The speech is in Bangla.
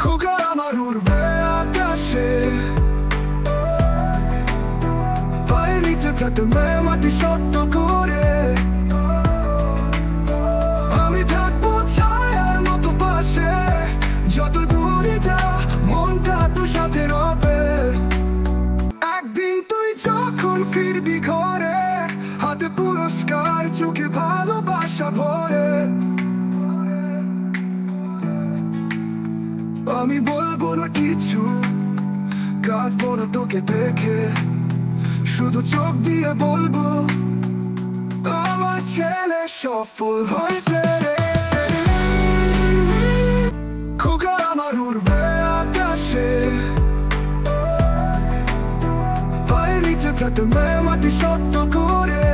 খোকা আমার উড়বে আকাশে, পায়ের নিচে থাকবে মাটি শক্ত করে। আমি থাকবো ছায়ার মতো পাশে, যত দূরে যা মনটা তোর সাথে রবে। একদিন তুই যখন ফিরবি ঘরে, হাতে পুরস্কার চোখে ভালোবাসা ভরে। আমি বলবো না কিছু, কাঁদবো না তোকে দেখে, শুধু চোখ দিয়ে বলবো আমার ছেলে সফল হয়েছে রে। খোকা আমার উড়বে আকাশে, পায়ের নিচে থাকবে মাটি শক্ত করে।